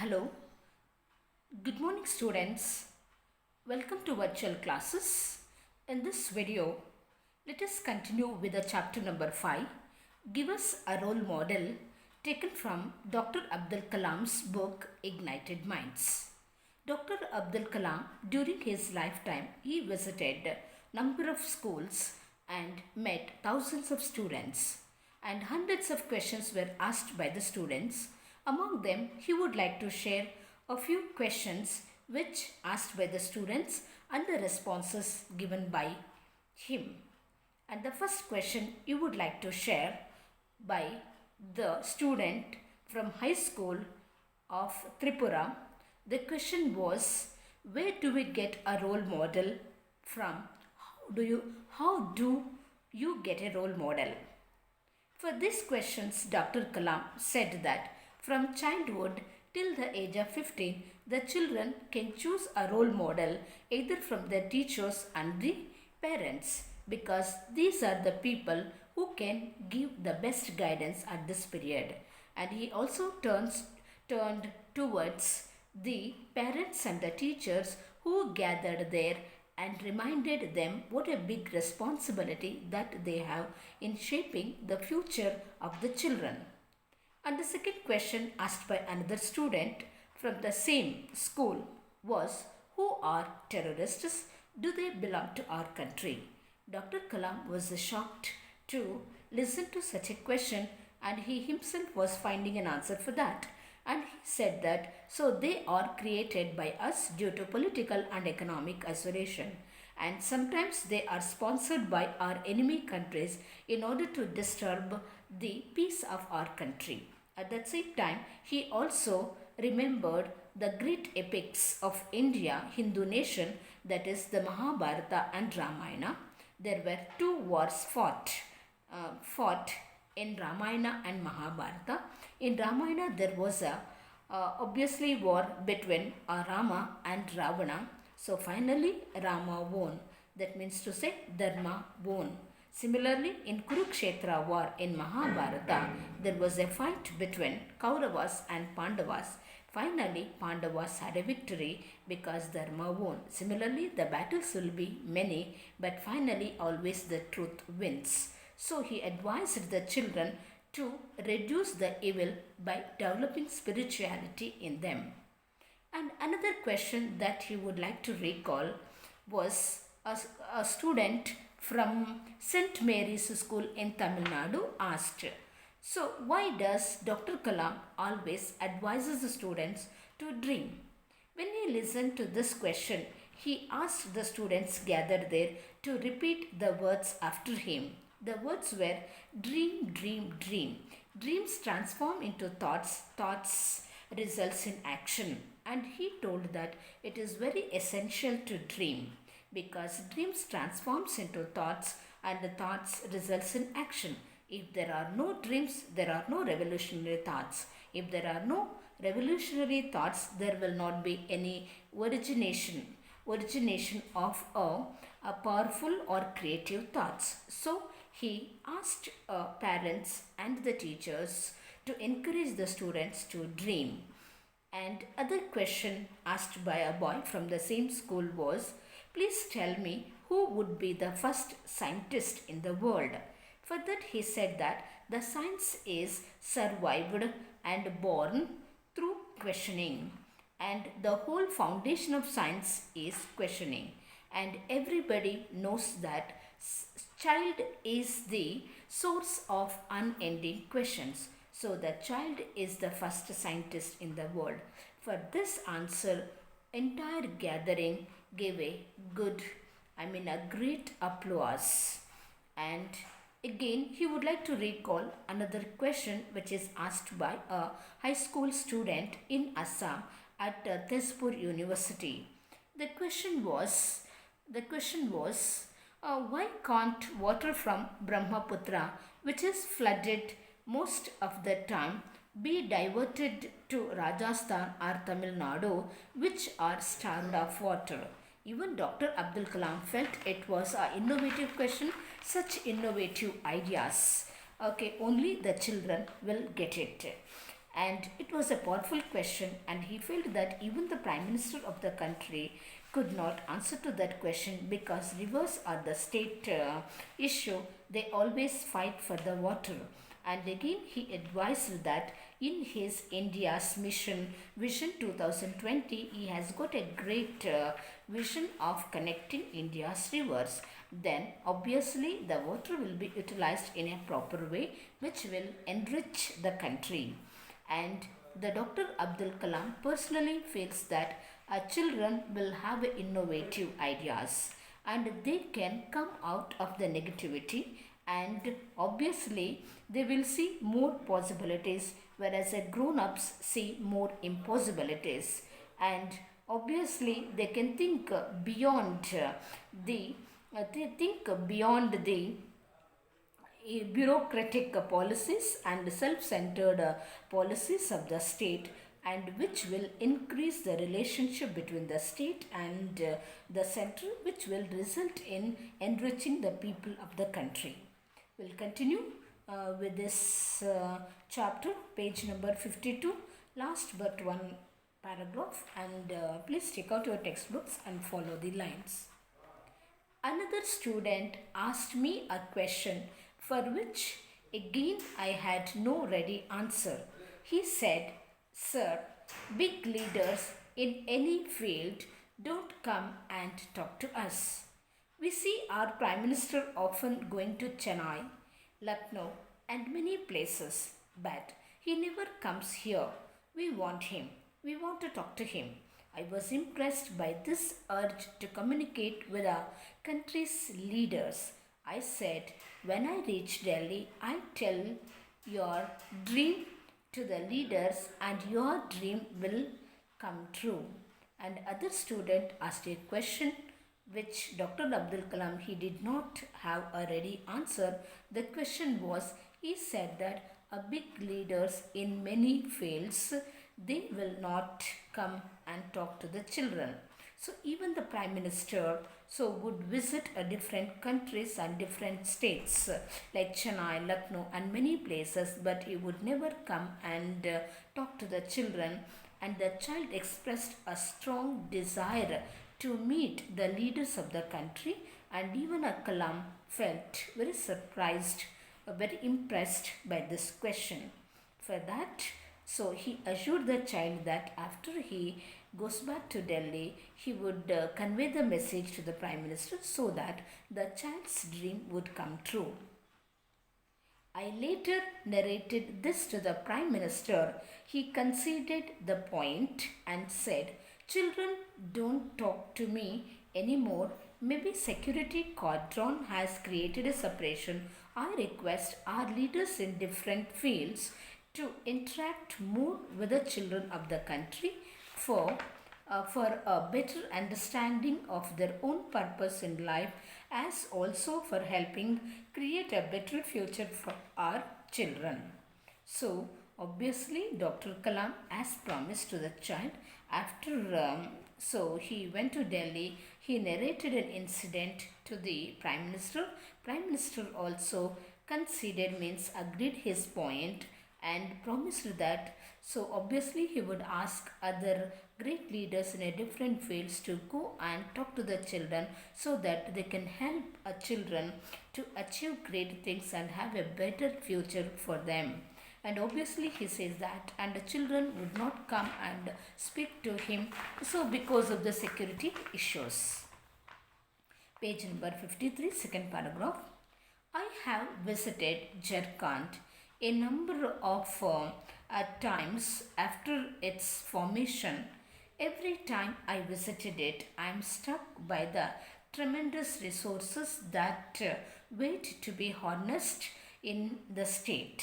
Hello, good morning students. Welcome to virtual classes. In this video, let us continue with the chapter number 5. Give us a role model taken from Dr. Abdul Kalam's book Ignited Minds. Dr. Abdul Kalam, during his lifetime, he visited number of schools and met thousands of students, and hundreds of questions were asked by the students. Among them, he would like to share a few questions which asked by the students and the responses given by him. And the first question you would like to share by the student from high school of Tripura. The question was, where do we get a role model from? How do you get a role model? For these questions, Dr. Kalam said that from childhood till the age of 15, the children can choose a role model either from their teachers and the parents, because these are the people who can give the best guidance at this period. And he also turned towards the parents and the teachers who gathered there and reminded them what a big responsibility that they have in shaping the future of the children. And the second question asked by another student from the same school was, who are terrorists? Do they belong to our country? Dr. Kalam was shocked to listen to such a question, and he himself was finding an answer for that. And he said that so they are created by us due to political and economic isolation, and sometimes they are sponsored by our enemy countries in order to disturb the peace of our country. At the same time, he also remembered the great epics of India, Hindu nation, that is the Mahabharata and Ramayana. There were two wars fought in Ramayana and Mahabharata. In Ramayana, there was a obviously war between Rama and Ravana. So finally, Rama won. That means to say Dharma won. Similarly, in Kurukshetra war in Mahabharata, there was a fight between Kauravas and Pandavas. Finally, Pandavas had a victory because Dharma won. Similarly, the battles will be many, but finally, always the truth wins. So he advised the children to reduce the evil by developing spirituality in them. And another question that he would like to recall was a student from St. Mary's School in Tamil Nadu asked, so why does Dr. Kalam always advises the students to dream? When he listened to this question, he asked the students gathered there to repeat the words after him. The words were dream, dream, dream. Dreams transform into thoughts, thoughts results in action. And he told that it is very essential to dream, because dreams transforms into thoughts and the thoughts results in action. If there are no dreams, there are no revolutionary thoughts. If there are no revolutionary thoughts, there will not be any origination of a powerful or creative thoughts. So he asked parents and the teachers to encourage the students to dream. And other question asked by a boy from the same school was, please tell me who would be the first scientist in the world. For that he said that the science is survived and born through questioning, and the whole foundation of science is questioning, and everybody knows that child is the source of unending questions. So the child is the first scientist in the world. For this answer, entire gathering gave a great applause. And again, he would like to recall another question which is asked by a high school student in Assam at Tezpur University. The question was, why can't water from Brahmaputra, which is flooded most of the time, be diverted to Rajasthan or Tamil Nadu, which are starved of water? Even Dr. Abdul Kalam felt it was an innovative question, such innovative ideas. Okay, only the children will get it. And it was a powerful question, and he felt that even the Prime Minister of the country could not answer to that question because rivers are the state issue. They always fight for the water. And again, he advised that in his India's mission Vision 2020, he has got a great vision of connecting India's rivers. Then, obviously, the water will be utilized in a proper way, which will enrich the country. And the Dr. Abdul Kalam personally feels that children will have innovative ideas and they can come out of the negativity, and obviously they will see more possibilities, whereas grown-ups see more impossibilities. And obviously they can think beyond the they think beyond the bureaucratic policies and self-centered policies of the state, and which will increase the relationship between the state and the center, which will result in enriching the people of the country. We'll continue with this chapter, page number 52, last but one paragraph, and please take out your textbooks and follow the lines. Another student asked me a question for which again I had no ready answer. He said, "Sir, big leaders in any field don't come and talk to us. We see our Prime Minister often going to Chennai, Lucknow, and many places, but he never comes here. We want him. We want to talk to him." I was impressed by this urge to communicate with our country's leaders. I said, "When I reach Delhi, I'll tell your dream to the leaders and your dream will come true." And other student asked a question which Dr. Abdul Kalam, he did not have a ready answer. The question was, he said that a big leaders in many fields, they will not come and talk to the children. So even the Prime Minister would visit different countries and different states like Chennai, Lucknow, and many places, but he would never come and talk to the children. And the child expressed a strong desire to meet the leaders of the country, and even a Kalam felt very surprised, very impressed by this question. For that, so he assured the child that after he goes back to Delhi, he would convey the message to the Prime Minister so that the child's dream would come true. I later narrated this to the Prime Minister. He conceded the point and said, "Children don't talk to me anymore. Maybe security cordon has created a separation. I request our leaders in different fields to interact more with the children of the country for a better understanding of their own purpose in life, as also for helping create a better future for our children." So obviously Dr. Kalam, as promised to the child, after he went to Delhi, he narrated an incident to the Prime Minister. Prime Minister also conceded, means agreed his point, and promised that obviously he would ask other great leaders in a different fields to go and talk to the children so that they can help children to achieve great things and have a better future for them. And obviously he says that, and the children would not come and speak to him, so because of the security issues. Page number 53, second paragraph. I have visited Jharkhand a number of times after its formation. Every time I visited it, I am struck by the tremendous resources that wait to be harnessed in the state,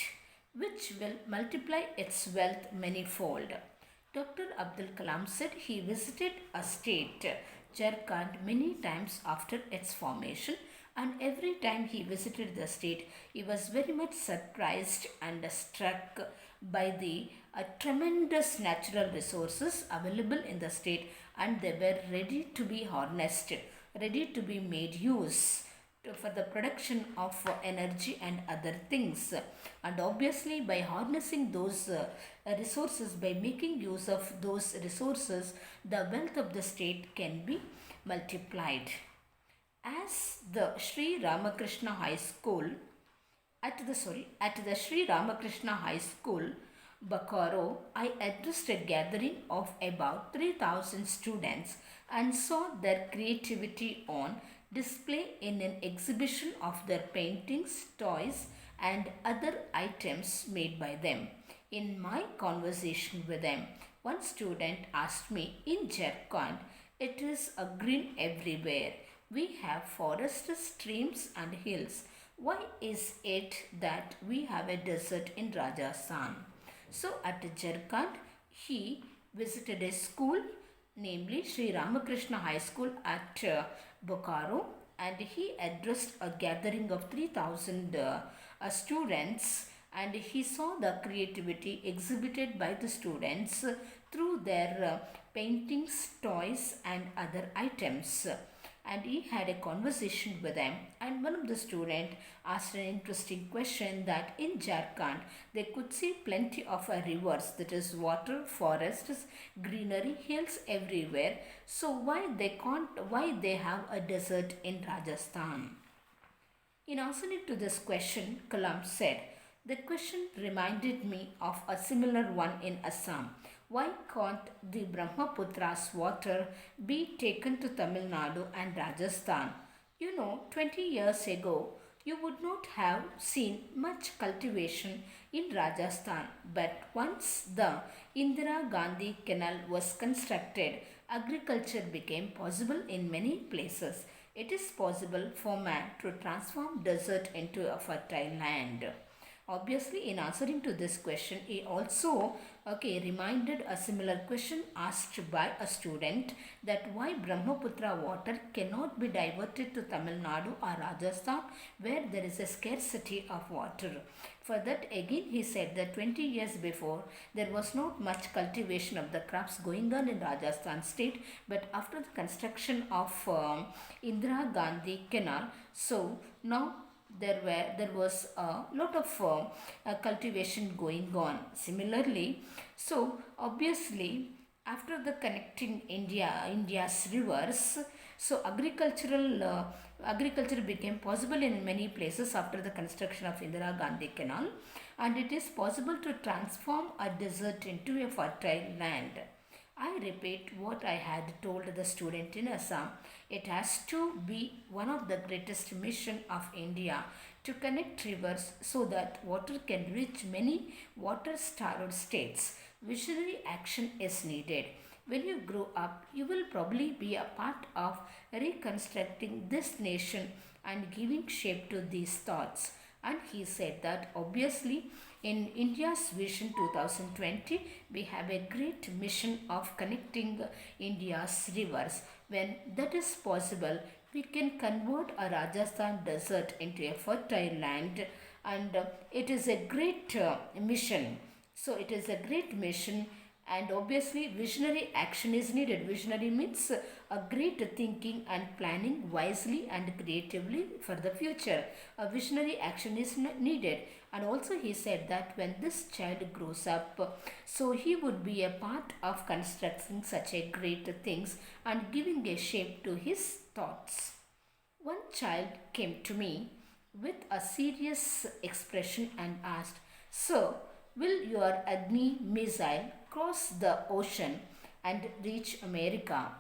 which will multiply its wealth manifold. Dr. Abdul Kalam said he visited a state, Jharkhand, many times after its formation, and every time he visited the state, he was very much surprised and struck by the tremendous natural resources available in the state, and they were ready to be harnessed, ready to be made use for the production of energy and other things. And obviously, by harnessing those resources, by making use of those resources, the wealth of the state can be multiplied. As the Sri Ramakrishna High School at the Sri Ramakrishna High School, Bokaro, I addressed a gathering of about 3,000 students and saw their creativity on display in an exhibition of their paintings, toys, and other items made by them. In my conversation with them, one student asked me, in Jharkhand, it is a green everywhere. We have forests, streams, and hills. Why is it that we have a desert in Rajasthan? So at Jharkhand, he visited a school, namely Sri Ramakrishna High School at Bokaro, and he addressed a gathering of 3,000 students, and he saw the creativity exhibited by the students through their paintings, toys, and other items. And he had a conversation with them, and one of the students asked an interesting question that in Jharkhand they could see plenty of rivers, that is water, forests, greenery, hills everywhere. So why they have a desert in Rajasthan? In answering to this question, Kalam said, the question reminded me of a similar one in Assam. Why can't the Brahmaputra's water be taken to Tamil Nadu and Rajasthan? 20 years ago, you would not have seen much cultivation in Rajasthan, but once the Indira Gandhi Canal was constructed, agriculture became possible in many places. It is possible for man to transform desert into a fertile land. Obviously, in answering to this question, he also reminded a similar question asked by a student, that why Brahmaputra water cannot be diverted to Tamil Nadu or Rajasthan where there is a scarcity of water. For that, again he said that 20 years before there was not much cultivation of the crops going on in Rajasthan state, but after the construction of Indira Gandhi Canal, so now there was a lot of cultivation going on. Similarly, so obviously after the connecting India's rivers, so agriculture became possible in many places after the construction of Indira Gandhi Canal, and it is possible to transform a desert into a fertile land. I repeat what I had told the student in Assam. It has to be one of the greatest mission of India to connect rivers so that water can reach many water-starved states. Visionary action is needed. When you grow up, you will probably be a part of reconstructing this nation and giving shape to these thoughts. And he said that obviously in India's Vision 2020, we have a great mission of connecting India's rivers. When that is possible, we can convert a Rajasthan desert into a fertile land, and it is a great mission. So it is a great mission, and obviously visionary action is needed. Visionary means a great thinking and planning wisely and creatively for the future. A visionary action is needed. And also he said that when this child grows up, so he would be a part of constructing such a great things and giving a shape to his thoughts. One child came to me with a serious expression and asked, "Sir, will your Agni missile cross the ocean and reach America?"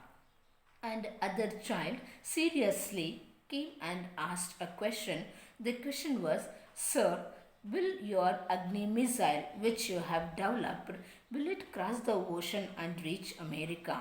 And other child seriously came and asked a question. The question was, "Sir, will your Agni missile which you have developed, will it cross the ocean and reach America?"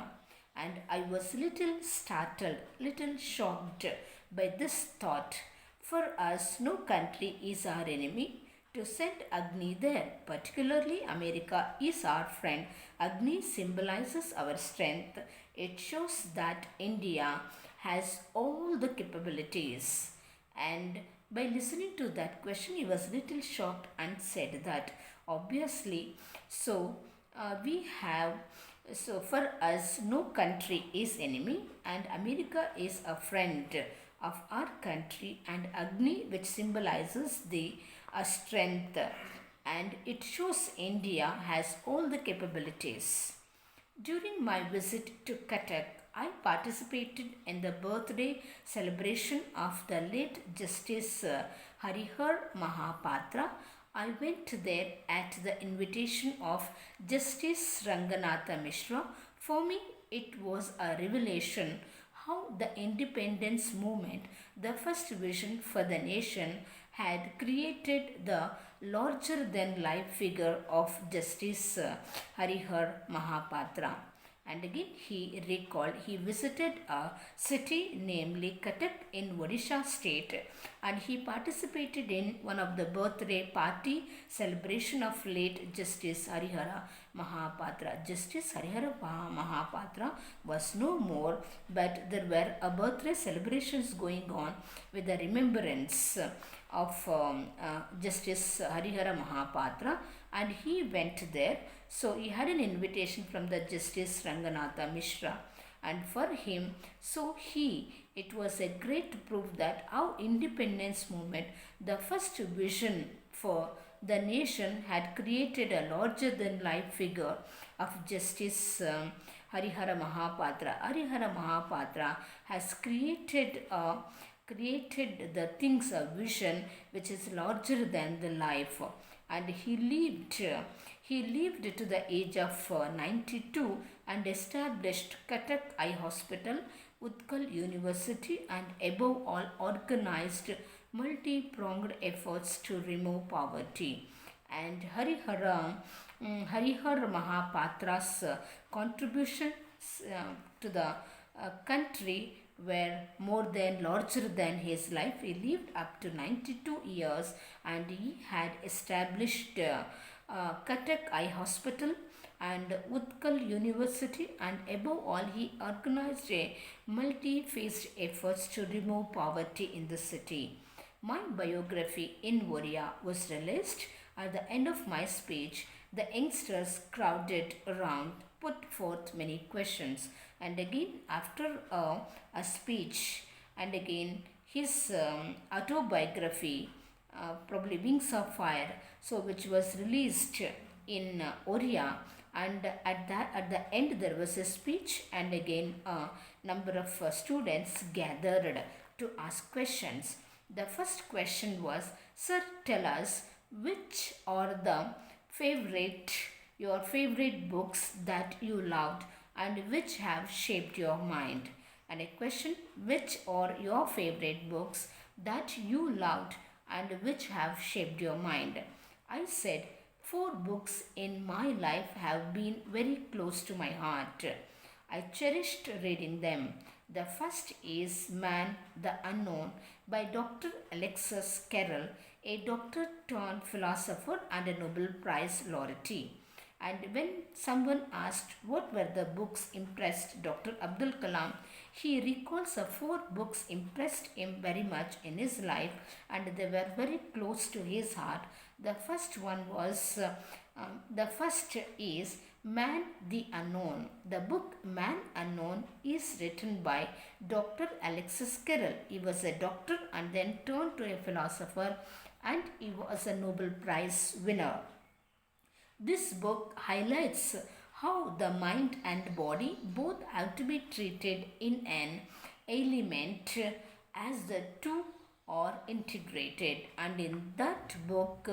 And I was little startled, little shocked by this thought. For us, no country is our enemy to send Agni there. Particularly, America is our friend. Agni symbolizes our strength. It shows that India has all the capabilities. And by listening to that question, he was little shocked and said that obviously, we have, so for us, no country is enemy and America is a friend of our country, and Agni, which symbolizes the strength, and it shows India has all the capabilities. During my visit to Cuttack, I participated in the birthday celebration of the late Justice Harihar Mahapatra. I went there at the invitation of Justice Ranganatha Mishra. For me, it was a revelation how the independence movement, the first vision for the nation, had created the larger than life figure of Justice Harihar Mahapatra. And again, he recalled he visited a city namely Cuttack in Odisha state, and he participated in one of the birthday party celebration of late Justice Harihara Mahapatra. Justice Harihara Mahapatra was no more, but there were a birthday celebrations going on with the remembrance of Justice Harihara Mahapatra, and he went there. So he had an invitation from the Justice Ranganatha Mishra, and for him, it was a great proof that our independence movement, the first vision for the nation, had created a larger than life figure of Justice Harihara Mahapatra. Harihara Mahapatra has created the things, a vision which is larger than the life, and he lived to the age of 92 and established Cuttack Eye Hospital, Utkal University, and above all organized multi-pronged efforts to remove poverty. And Harihar Mahapatra's contributions to the country were more than larger than his life. He lived up to 92 years, and he had established Cuttack Eye Hospital and Utkal University, and above all he organized a multi-phased efforts to remove poverty in the city. My biography in Oriya was released. At the end of my speech, the youngsters crowded around put forth many questions, and again after a speech, and again his autobiography, probably Wings of Fire, so which was released in Oriya, and at the end there was a speech, and again a number of students gathered to ask questions. The first question was, "Sir, tell us which are the your favorite books that you loved and which have shaped your mind?" And a question, which are your favorite books that you loved and which have shaped your mind? I said, four books in my life have been very close to my heart. I cherished reading them. The first is Man the Unknown by Dr. Alexis Carrel, a doctor turned philosopher and a Nobel Prize laureate. And when someone asked what were the books impressed Dr. Abdul Kalam, he recalls the four books impressed him very much in his life, and they were very close to his heart. The first is Man the Unknown. The book Man Unknown is written by Dr. Alexis Carrel. He was a doctor and then turned to a philosopher, and he was a Nobel Prize winner. This book highlights how the mind and body both have to be treated in an element as the two are integrated. And in that book,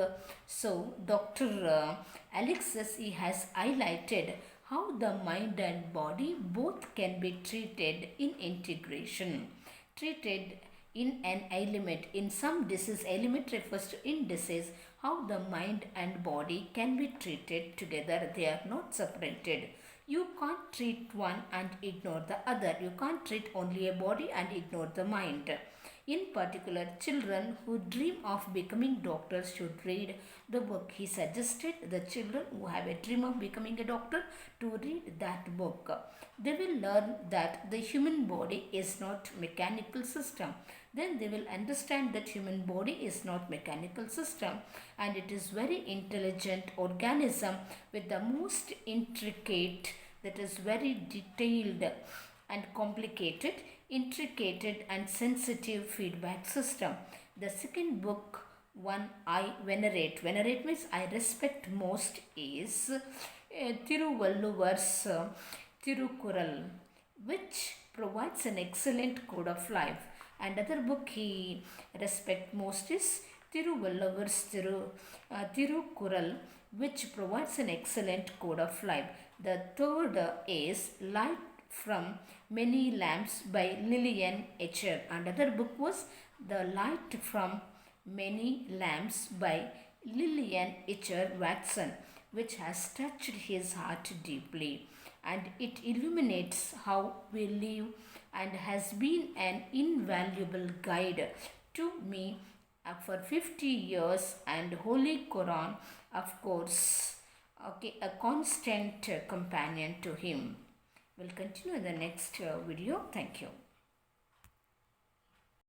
Dr. Alexis, he has highlighted how the mind and body both can be treated in integration, treated in an element. In some disease, element refers to in disease, how the mind and body can be treated together. They are not separated. You can't treat one and ignore the other. You can't treat only a body and ignore the mind. In particular, children who dream of becoming doctors should read the book. He suggested the children who have a dream of becoming a doctor to read that book. They will learn that the human body is not mechanical system. Then they will understand that human body is not mechanical system, and it is very intelligent organism with the most intricate, that is very detailed and complicated intricate and sensitive feedback system. The second book, one I venerate means I respect most, is Thiruvalluvar's Tirukural, which provides an excellent code of life. Another book he respect most is Thiruvalluvar's Tirukural, which provides an excellent code of life. The third is Light from Many Lamps by Lillian Etcher. Another book was The Light from Many Lamps by Lillian Etcher Watson, which has touched his heart deeply, and it illuminates how we live and has been an invaluable guide to me for 50 years, and Holy Quran, of course, okay, a constant companion to him. We'll continue in the next video. Thank you.